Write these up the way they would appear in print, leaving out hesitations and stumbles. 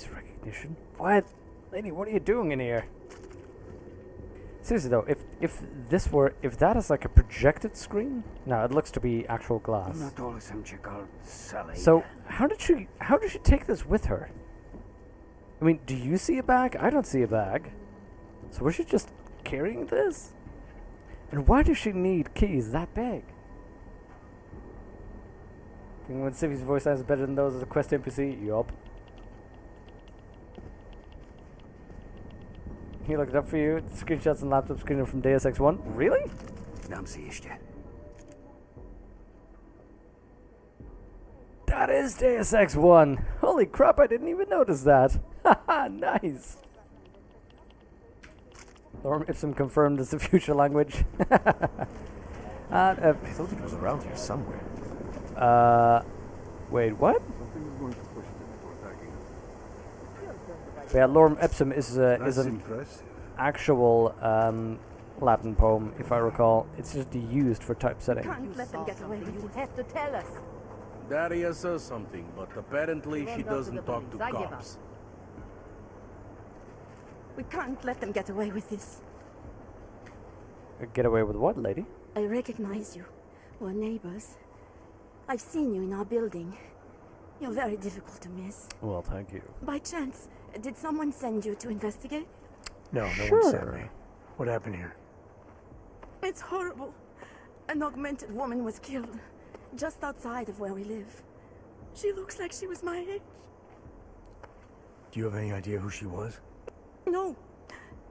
Face recognition? What? Lady, what are you doing in here? Seriously though, if that is like a projected screen, no, it looks to be actual glass. So how did she take this with her? I mean, do you see a bag? I don't see a bag. So was she just carrying this? And why does she need keys that big? Think when Civi's voice sounds better than those of the Quest NPC? Yup. He looked it up for you. Screenshots and laptop screener from Deus Ex 1. Really? That is Deus Ex 1. Holy crap, I didn't even notice that. Haha, nice. Lorem Ipsum confirmed as the future language. I thought it was around here somewhere. Wait, what? Yeah, Lorem Ipsum is an actual Latin poem, if I recall. It's just used for typesetting. Can't let them get away. You have to tell us. Daria says something, but apparently she doesn't talk to cops. We can't let them get away with this. Get away with what, lady? I recognize you. We're neighbors. I've seen you in our building. You're very difficult to miss. Well, thank you. By chance, did someone send you to investigate? No, no one sent me. What happened here? It's horrible. An augmented woman was killed, just outside of where we live. She looks like she was my age. Do you have any idea who she was? No,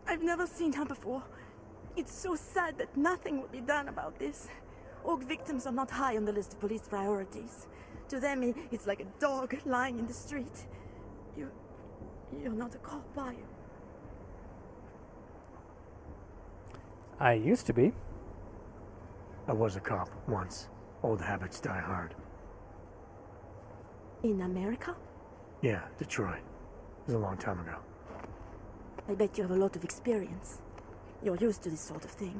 I've never seen her before. It's so sad that nothing will be done about this. Org victims are not high on the list of police priorities. To them, it's like a dog lying in the street. You're not a cop, are you? I used to be. I was a cop once. Old habits die hard. In America? Yeah, Detroit. It was a long time ago. I bet you have a lot of experience. You're used to this sort of thing.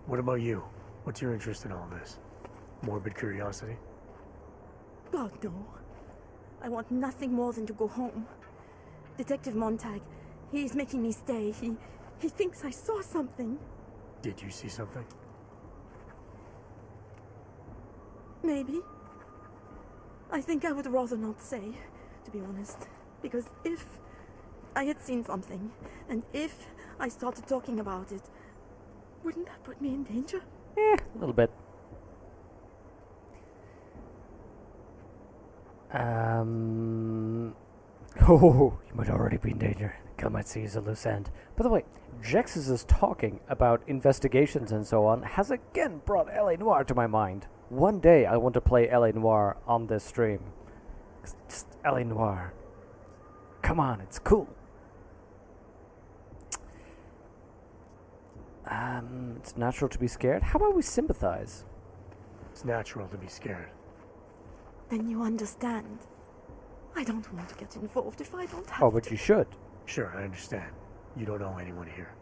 What about you? What's your interest in all this? Morbid curiosity? God, no. I want nothing more than to go home. Detective Montag, he's making me stay. He thinks I saw something. Did you see something? Maybe. I think I would rather not say, to be honest. Because if I had seen something, and if I started talking about it, wouldn't that put me in danger? A little bit. Oh, you might already be in danger. The might see you as a loose end. By the way, Jex's talking about investigations and so on has again brought L.A. Noire to my mind. One day I want to play L.A. Noire on this stream. Just L.A. Noire. Come on, it's cool. It's natural to be scared. How about we sympathize? It's natural to be scared. Then you understand. I don't want to get involved if I don't have Oh, but you should. Sure, I understand. You don't know anyone here.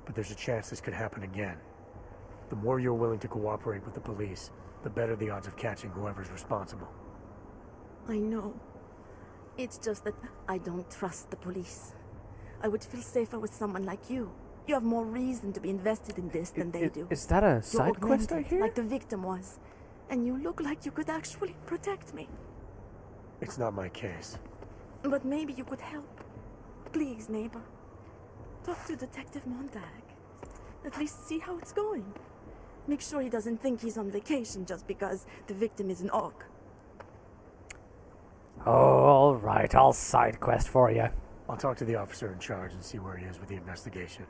But there's a chance this could happen again. The more you're willing to cooperate with the police, the better the odds of catching whoever's responsible. I know. It's just that I don't trust the police. I would feel safer with someone like you. You have more reason to be invested in this than they do. Is that a You're side quest I augmented, hear? like the victim was. And you look like you could actually protect me. It's not my case. But maybe you could help. Please, neighbor. Talk to Detective Montag. At least see how it's going. Make sure he doesn't think he's on vacation just because the victim is an orc. Oh, all right. I'll side quest for you. I'll talk to the officer in charge and see where he is with the investigation.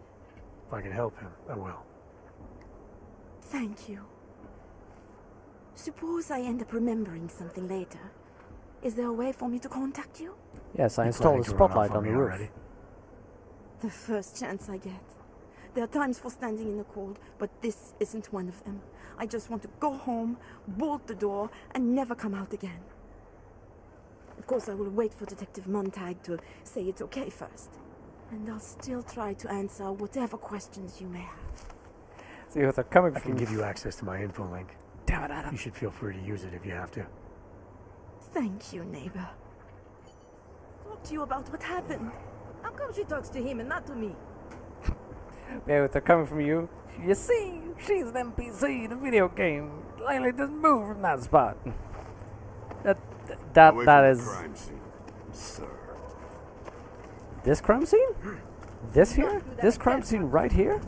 If I can help him, I will. Thank you. Suppose I end up remembering something later. Is there a way for me to contact you? Yes, I You installed a planning to run spotlight off on the me roof. already? The first chance I get. There are times for standing in the cold, but this isn't one of them. I just want to go home, bolt the door, and never come out again. Of course, I will wait for Detective Montag to say it's okay first. And I'll still try to answer whatever questions you may have. See what they're coming I from. can give you access to my info link. Damn it, Adam. You should feel free to use it if you have to. Thank you, neighbor. talk to you about what happened. How come she talks to him and not to me? Yeah, they're coming from you. You see, she's an NPC in a video game. Lately doesn't move from that spot. That Away that from the is crime scene, sir. this crime scene? This here? This crime scene right here?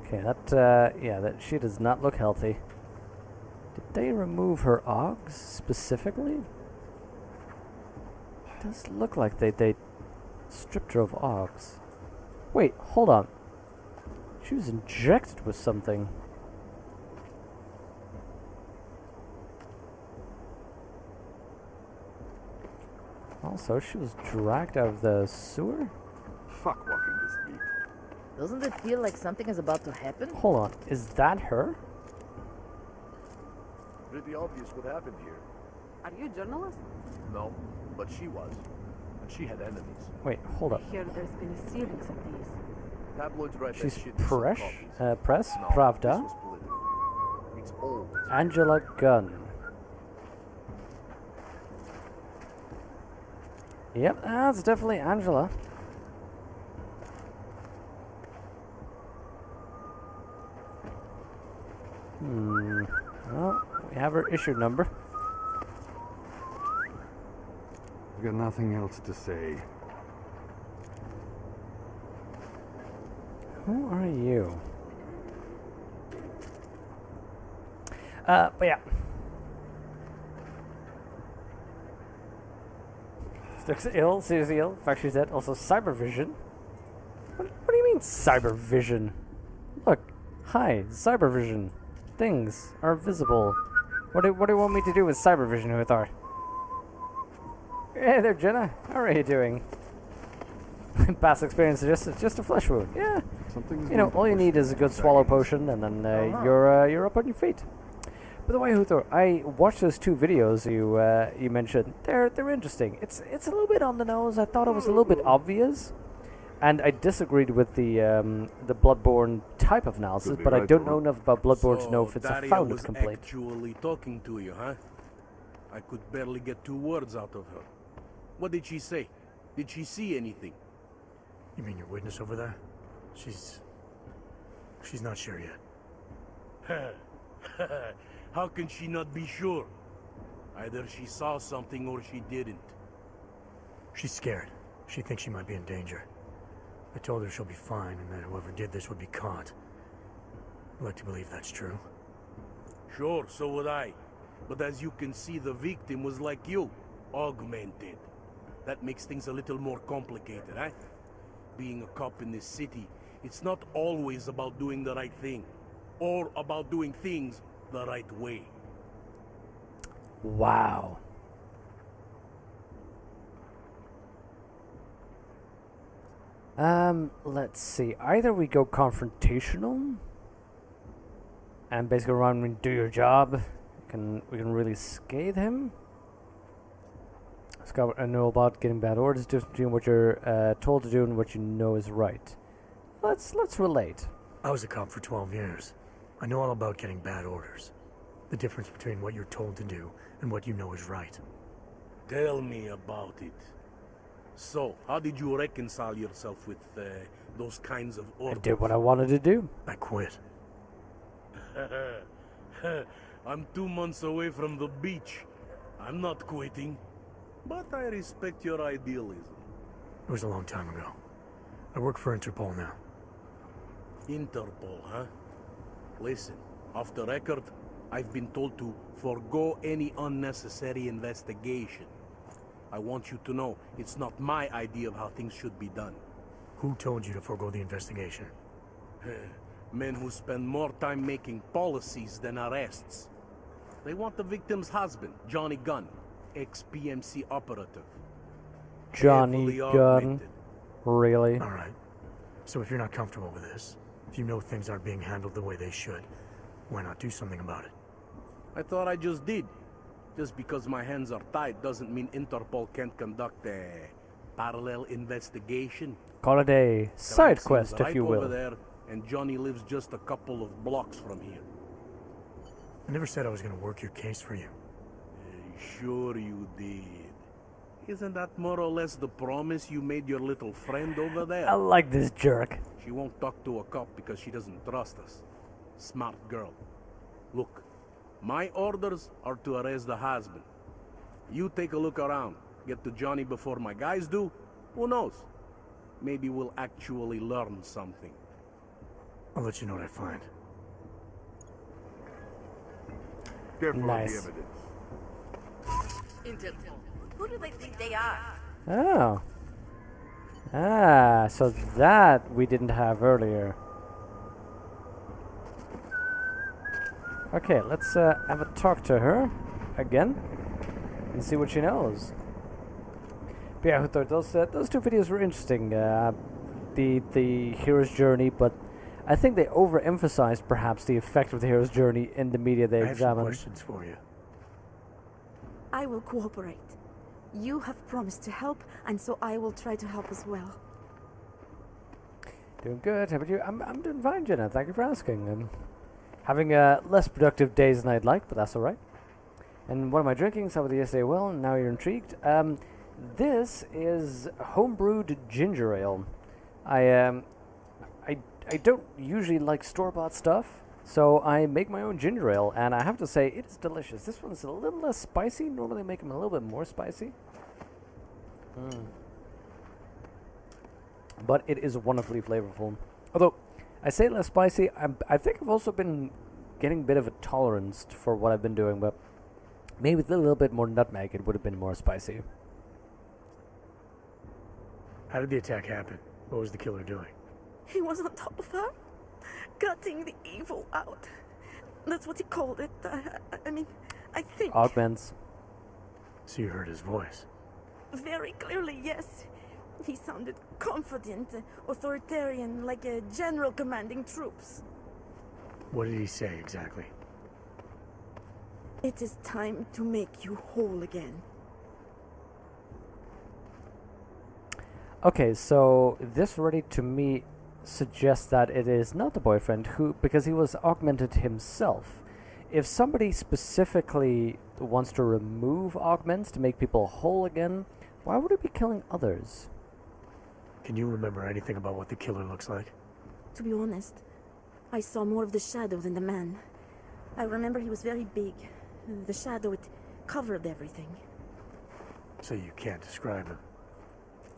Okay, that she does not look healthy. Did they remove her Oggs specifically? It does look like they stripped her of Oggs. Wait, hold on. She was injected with something. Also, she was dragged out of the sewer? Fuck walking this beat. Doesn't it feel like something is about to happen? Hold on, is that her? Pretty obvious what happened here. Are you a journalist? No, but she was. And she had enemies. Wait, hold up. I hear there's been a series of these. Tabloids write She's that shit in some Press, copies. Press, No, Pravda, this was political. It's old. Angela Gunn. Yep, that's definitely Angela. Well, we have her issue number. I've got nothing else to say. Who are you? But yeah. Looks ill, seriously ill. In fact, she's dead. Also, cyber vision. What do you mean, cyber vision? Look, hi, cyber vision. Things are visible. What do you want me to do with cyber vision, Uthar? Hey there, Jenna. How are you doing? Past experience is just a flesh wound. Yeah. Something's You know, all you need is a good swallow potion, and then you're up on your feet. By the way, Huthor, I watched those 2 videos you mentioned. They're interesting. It's a little bit on the nose. I thought it was a little bit obvious, and I disagreed with the Bloodborne type of analysis. Could be But I right don't or know wrong. enough about Bloodborne to know if it's a Daria founded was complaint. actually talking to you, huh? I could barely get 2 words out of her. What did she say? Did she see anything? You mean your witness over there? She's not sure yet. How can she not be sure? Either she saw something or she didn't. She's scared. She thinks she might be in danger. I told her she'll be fine and that whoever did this would be caught. I'd like to believe that's true. Sure, so would I. But as you can see, the victim was like you, augmented. That makes things a little more complicated, eh? Being a cop in this city, it's not always about doing the right thing, or about doing things the right way. Wow. Let's see. Either we go confrontational and basically run and do your job. We can really scathe him. Scott, I know about getting bad orders, difference between what you're told to do and what you know is right. Let's relate. I was a cop for 12 years. I know all about getting bad orders. The difference between what you're told to do and what you know is right. Tell me about it. So, how did you reconcile yourself with those kinds of I orders? did what I wanted to do. I quit. I'm 2 months away from the beach. I'm not quitting. But I respect your idealism. It was a long time ago. I work for Interpol now. Interpol, huh? Listen, off the record, I've been told to forego any unnecessary investigation. I want you to know it's not my idea of how things should be done. Who told you to forego the investigation? Men who spend more time making policies than arrests. They want the victim's husband, Johnny Gunn, ex-PMC operative. Johnny Heavily Gunn. augmented. Really? All right. So if you're not comfortable with this, if you know things aren't being handled the way they should, why not do something about it? I thought I just did. Just because my hands are tied doesn't mean Interpol can't conduct a parallel investigation. Call it a side Seems quest, right if you over will. there, and Johnny lives just a couple of blocks from here. I never said I was going to work your case for you. Sure you did. Isn't that more or less the promise you made your little friend over there? I like this jerk. She won't talk to a cop because she doesn't trust us. Smart girl. Look, my orders are to arrest the husband. You take a look around. Get to Johnny before my guys do. Who knows? Maybe we'll actually learn something. I'll let you know what I find. Careful of the Nice. evidence. Interpol. Who do they think they are? Oh. Ah, so that we didn't have earlier. Okay, let's have a talk to her again and see what she knows. But yeah, those two videos were interesting. The hero's journey, but I think they overemphasized perhaps the effect of the hero's journey in the media they I have some examined. questions for you. I will cooperate. You have promised to help, and so I will try to help as well. Doing good. How about you? I'm doing fine, Jenna. Thank you for asking. I'm having less productive days than I'd like, but that's all right. And what am I drinking? Started with yesterday. Well, now you're intrigued. This is homebrewed ginger ale. I don't usually like store-bought stuff, so I make my own ginger ale, and I have to say it is delicious. This one's a little less spicy. Normally, I make them a little bit more spicy. But it is wonderfully flavorful. Although I say less spicy, I think I've also been getting a bit of a tolerance for what I've been doing, but maybe with a little bit more nutmeg, it would have been more spicy. How did the attack happen? What was the killer doing? He was on top of her, cutting the evil out. That's what he called it. I mean, I think. Augments. So you heard his voice. Very clearly, yes. He sounded confident, authoritarian, like a general commanding troops. What did he say exactly? It is time to make you whole again. Okay, so this already to me suggests that it is not the boyfriend who, because he was augmented himself. If somebody specifically wants to remove augments to make people whole again, why would it be killing others? Can you remember anything about what the killer looks like? To be honest, I saw more of the shadow than the man. I remember he was very big. The shadow, it covered everything. So you can't describe him.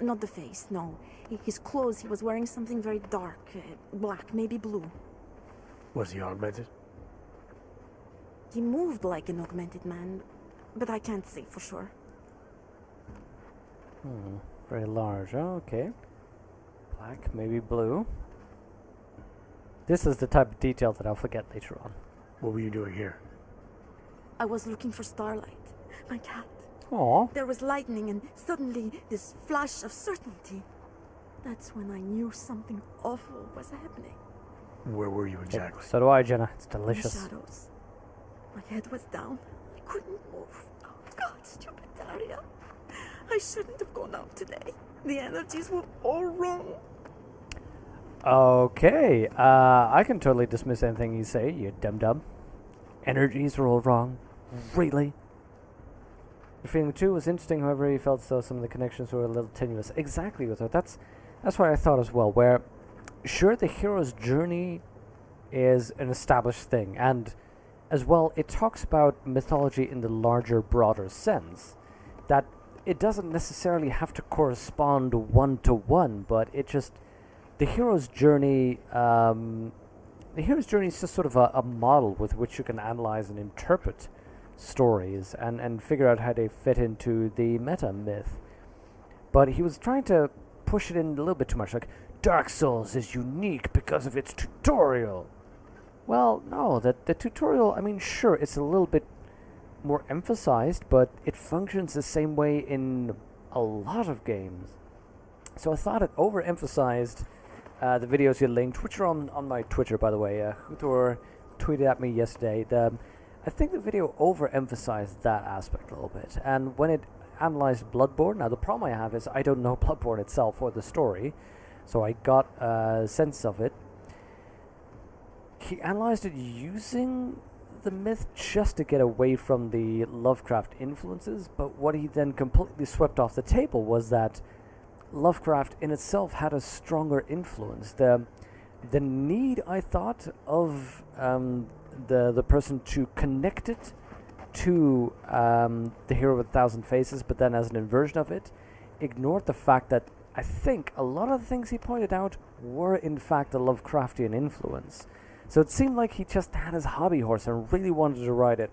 Not the face, no. His clothes, he was wearing something very dark, black, maybe blue. Was he augmented? He moved like an augmented man, but I can't say for sure. Very large. Oh, okay. Black, maybe blue. This is the type of detail that I'll forget later on. What were you doing here? I was looking for Starlight, my cat. Aw. There was lightning and suddenly this flash of certainty. That's when I knew something awful was happening. Where were you exactly? So do I, Jenna. It's In the delicious. shadows. My head was down. I couldn't move. Oh, God, stupid Daria. I shouldn't have gone out today. The energies were all wrong. Okay, I can totally dismiss anything you say, you dum-dum. Energies were all wrong. Really? The feeling too was interesting, however, he felt as though some of the connections were a little tenuous. Exactly with her. That's what I thought as well, where sure the hero's journey is an established thing, and as well it talks about mythology in the larger, broader sense. That it doesn't necessarily have to correspond one-to-one, but it just the hero's journey is just sort of a model with which you can analyze and interpret stories and figure out how they fit into the meta myth. But he was trying to push it in a little bit too much, like Dark Souls is unique because of its tutorial. Well, no, the tutorial, I mean, sure, it's a little bit more emphasized, but it functions the same way in a lot of games. So I thought it overemphasized the videos you linked, which are on my Twitter, by the way. Hutor tweeted at me yesterday. I think the video overemphasized that aspect a little bit. And when it analyzed Bloodborne, now the problem I have is I don't know Bloodborne itself or the story, so I got a sense of it. He analyzed it using the myth just to get away from the Lovecraft influences, but what he then completely swept off the table was that Lovecraft in itself had a stronger influence. The need, I thought, of the person to connect it to the hero with 1,000 faces, but then as an inversion of it, ignored the fact that I think a lot of the things he pointed out were in fact a Lovecraftian influence. So it seemed like he just had his hobby horse and really wanted to ride it.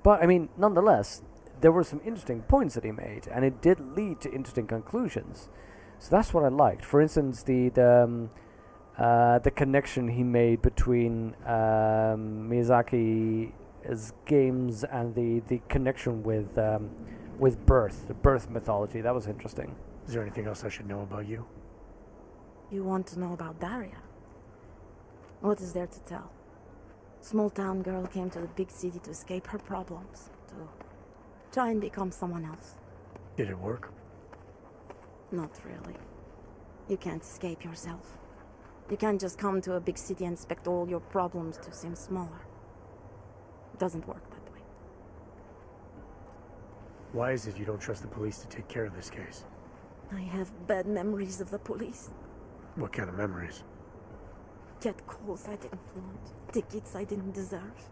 But I mean, nonetheless, there were some interesting points that he made, and it did lead to interesting conclusions. So that's what I liked. For instance, the connection he made between Miyazaki's games and the connection with birth, the birth mythology. That was interesting. Is there anything else I should know about you? You want to know about Daria? What is there to tell? Small town girl came to the big city to escape her problems, to try and become someone else. Did it work? Not really. You can't escape yourself. You can't just come to a big city and expect all your problems to seem smaller. It doesn't work that way. Why is it you don't trust the police to take care of this case? I have bad memories of the police. What kind of memories? Get calls I didn't want, tickets I didn't deserve.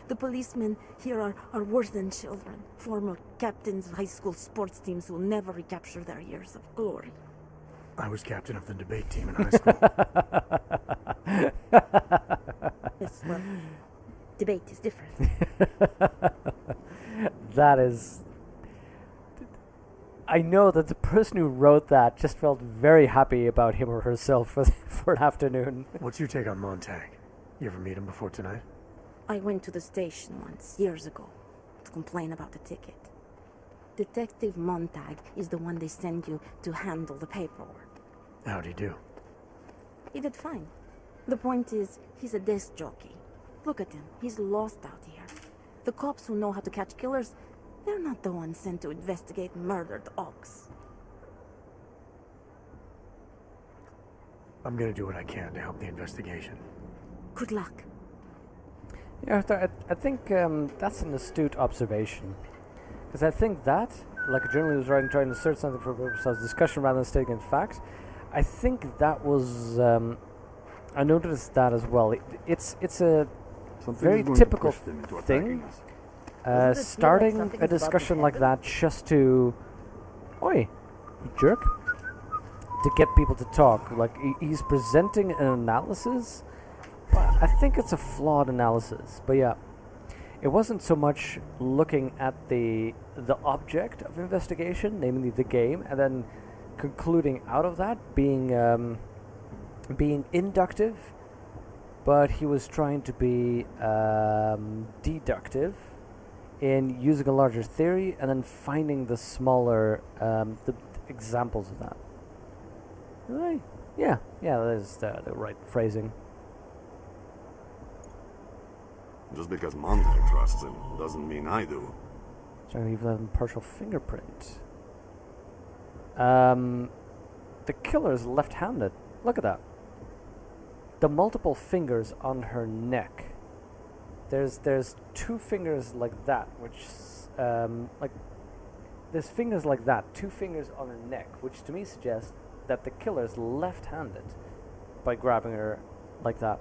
The policemen here are worse than children. Former captains of high school sports teams who will never recapture their years of glory. I was captain of the debate team in high school. Yes, well, debate is different. That is... I know that the person who wrote that just felt very happy about him or herself for an afternoon. What's your take on Montag? You ever meet him before tonight? I went to the station once, years ago, to complain about the ticket. Detective Montag is the one they send you to handle the paperwork. How'd he do? He did fine. The point is, he's a desk jockey. Look at him, he's lost out here. The cops who know how to catch killers, they're not the ones sent to investigate murdered ox. I'm gonna do what I can to help the investigation. Good luck. Yeah, Arthur, I think that's an astute observation. Because I think that, like a journalist who's trying to search something for purpose of discussion rather than stating fact, I think that was... I noticed that as well. It's a very typical thing. Starting a discussion like that just to... Oi, you jerk. To get people to talk. Like, he's presenting an analysis, but I think it's a flawed analysis. But yeah, it wasn't so much looking at the object of investigation, namely the game, and then concluding out of that being inductive, but he was trying to be deductive in using a larger theory and then finding the smaller the examples of that. Right? Yeah, that is the right phrasing. Just because Montag trusts him doesn't mean I do. So even have a partial fingerprint. The killer is left-handed. Look at that. The multiple fingers on her neck. There's two fingers like that, which there's fingers like that, two fingers on her neck, which to me suggests that the killer is left-handed by grabbing her like that.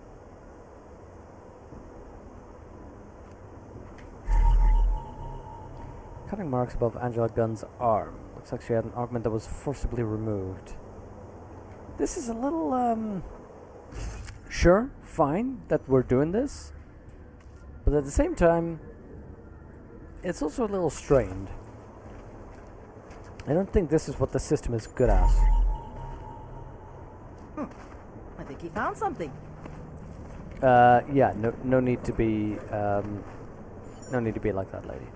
Cutting marks above Angela Gunn's arm. Looks like she had an augment that was forcibly removed. This is a little, sure, fine that we're doing this, but at the same time, it's also a little strained. I don't think this is what the system is good at. I think he found something. Yeah, no need to be, no need to be like that, lady.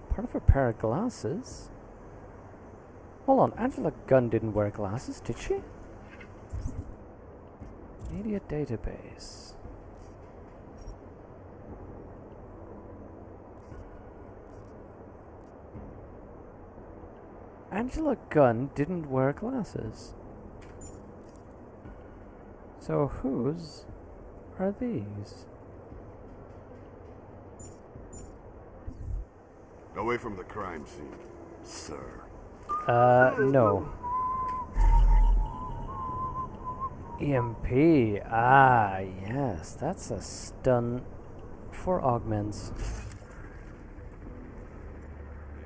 Part of a pair of glasses? Hold on, Angela Gunn didn't wear glasses, did she? Media database. Angela Gunn didn't wear glasses. So whose are these? Away from the crime scene, sir. No. EMP. Ah, yes, that's a stun for augments.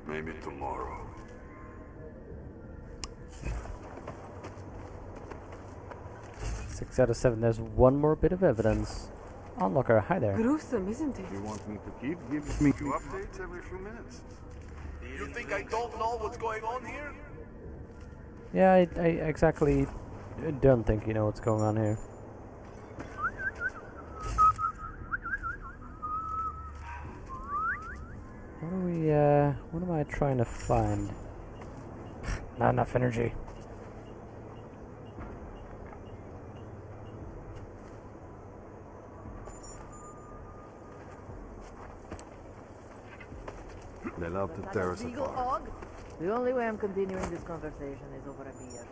Maybe tomorrow. Six out of 7. There's one more bit of evidence. Onlooker, hi there. Gruesome, isn't it? You want me to keep giving me updates every few minutes? You think I don't know what's going on here? Yeah, I exactly don't think you know what's going on here. What am I trying to find? Not enough energy. They love to tear us Beagle apart. Og? The only way I'm continuing this conversation is over a beer.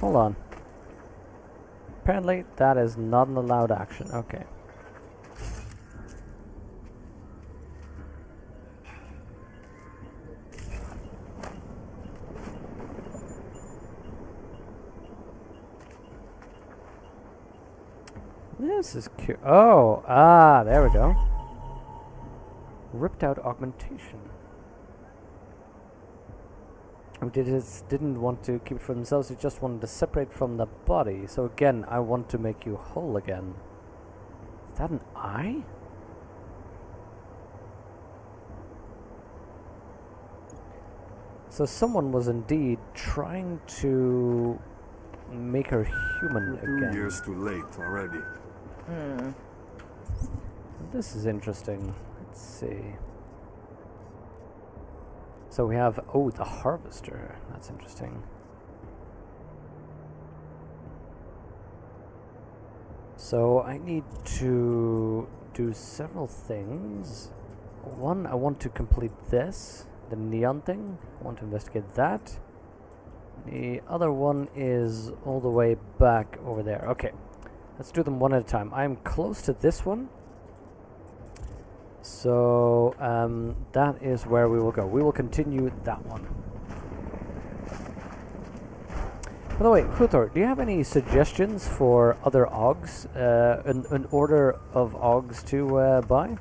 Hold on. Apparently, that is not an allowed action. Okay. This is cute. Oh, there we go. Ripped out augmentation. Didn't want to keep it for themselves, they just wanted to separate from the body. So again, I want to make you whole again. Is that an eye? So someone was indeed trying to make her human 2 again. years too late already. This is interesting. Let's see. So we have, oh, the harvester. That's interesting. So I need to do several things. One, I want to complete this, the neon thing. I want to investigate that. The other one is all the way back over there. Okay, let's do them one at a time. I'm close to this one. So that is where we will go. We will continue that one. By the way, Huthor, do you have any suggestions for other Augs? An order of Augs to buy?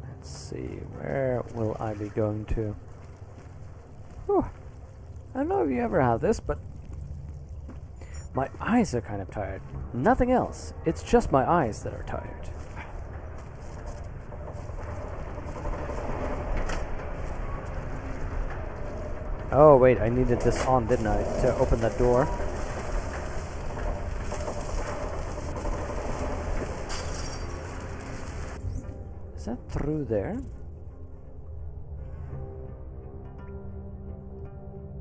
Let's see, where will I be going to? Whew. I don't know if you ever have this, but my eyes are kind of tired. Nothing else. It's just my eyes that are tired. Oh wait, I needed this on, didn't I, to open that door? Is that through there?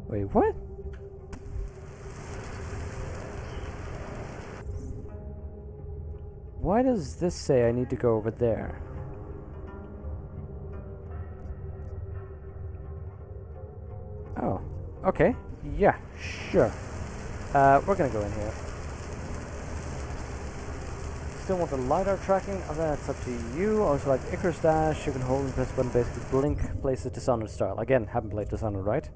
Wait, what? Why does this say I need to go over there? Oh, okay. Yeah, sure. We're gonna go in here. Still want the LiDAR tracking? Oh, that's up to you. Also like Icarus Dash, you can hold and press button, basically blink, places Dishonored style. Again, haven't played Dishonored, right?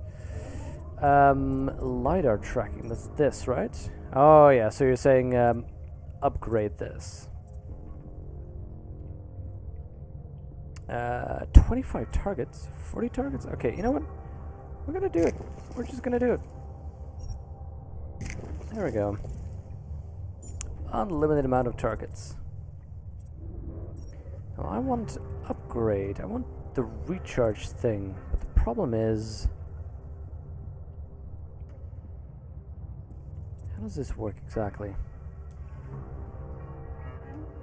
LiDAR tracking, that's this, right? Oh yeah, so you're saying upgrade this. 25 targets? 40 targets? Okay, you know what? We're gonna do it. We're just gonna do it. There we go. Unlimited amount of targets. Now I want upgrade. I want the recharge thing. But the problem is, how does this work exactly?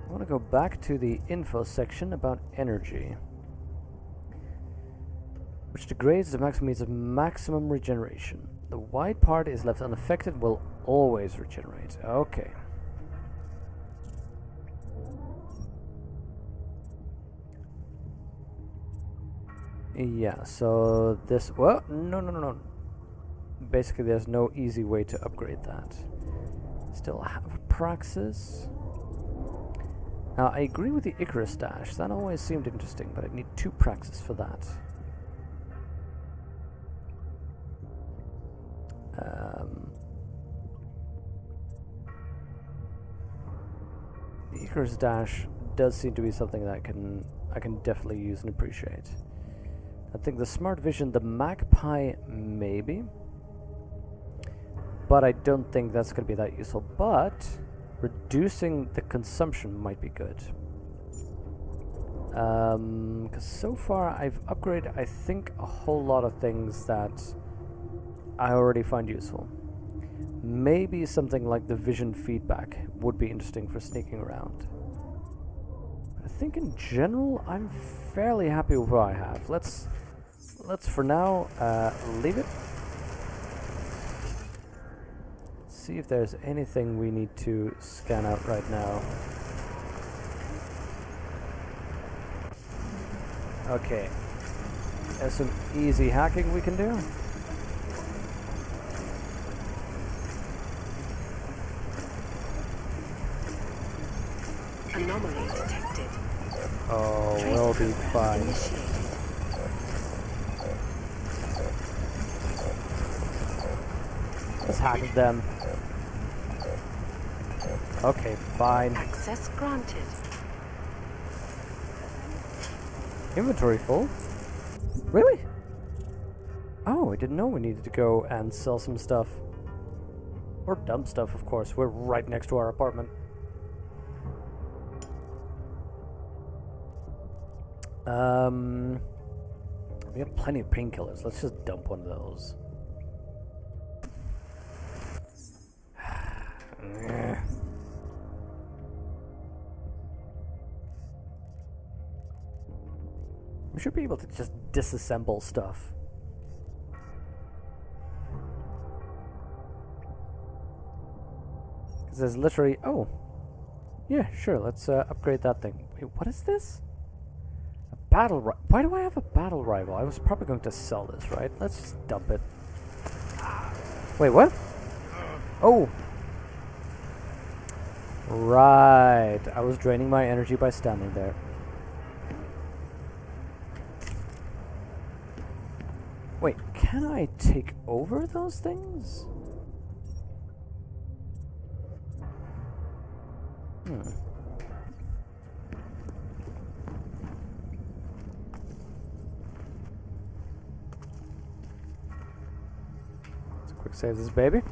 I want to go back to the info section about energy, which degrades the maximum means of maximum regeneration. The white part is left unaffected, will always regenerate. Okay. Yeah, so this... Well, no. Basically, there's no easy way to upgrade that. Still have Praxis. Now, I agree with the Icarus Dash. That always seemed interesting, but I need 2 Praxis for that. The Icarus Dash does seem to be something that I can definitely use and appreciate. I think the Smart Vision, the Magpie, maybe. But I don't think that's going to be that useful. But reducing the consumption might be good. Because so far I've upgraded, I think, a whole lot of things that I already find useful. Maybe something like the vision feedback would be interesting for sneaking around. I think in general I'm fairly happy with what I have. Let's for now leave it. See if there's anything we need to scan out right now. Okay. There's some easy hacking we can do. Anomaly detected. Oh, we'll be fine. Initiated. Let's hack them. Okay, fine. Access granted. Inventory full? Really? Oh, I didn't know we needed to go and sell some stuff. Or dump stuff, of course. We're right next to our apartment. We have plenty of painkillers. Let's just dump one of those. We should be able to just disassemble stuff. Because there's literally... Oh. Yeah, sure, let's upgrade that thing. Wait, what is this? A battle rifle. Why do I have a battle rifle? I was probably going to sell this, right? Let's just dump it. Wait, what? Oh. Right. I was draining my energy by standing there. Wait, can I take over those things? Let's quick save this baby.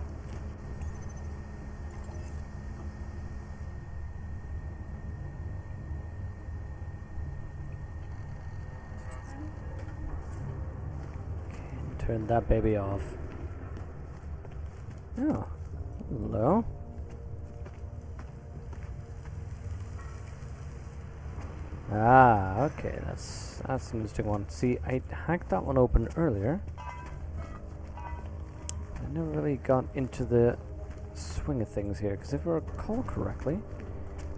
Turn that baby off. Oh, hello. Ah, okay, that's an interesting one. See, I hacked that one open earlier. I never really got into the swing of things here, because if I recall correctly,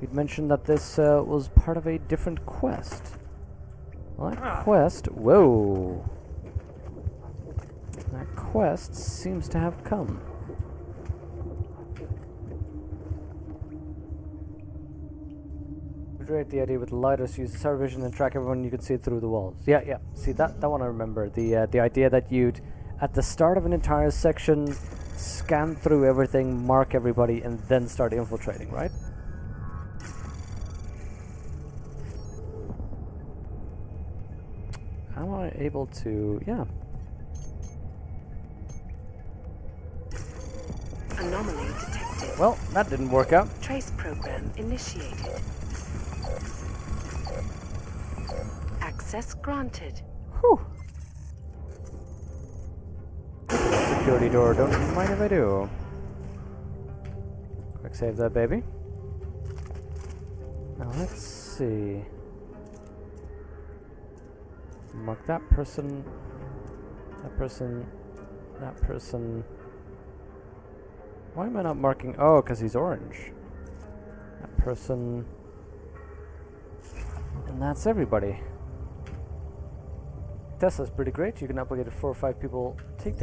you'd mentioned that this was part of a different quest. Well, that quest... Whoa! That quest seems to have come. Great, the idea with the lighters, use the server vision and track everyone, you can see it through the walls. Yeah. See, that one I remember. The idea that you'd, at the start of an entire section, scan through everything, mark everybody, and then start infiltrating, right? Am I able to... Yeah. Anomaly detected. Well, that didn't work out. Trace program initiated. Access granted. Whew. Security door, don't mind if I do. Quick save that baby. Now let's see. Mark that person. That person. That person. Why am I not marking? Oh, because he's orange. That person. And that's everybody. Tesla's pretty great. You can upload it 4 or 5 people take that.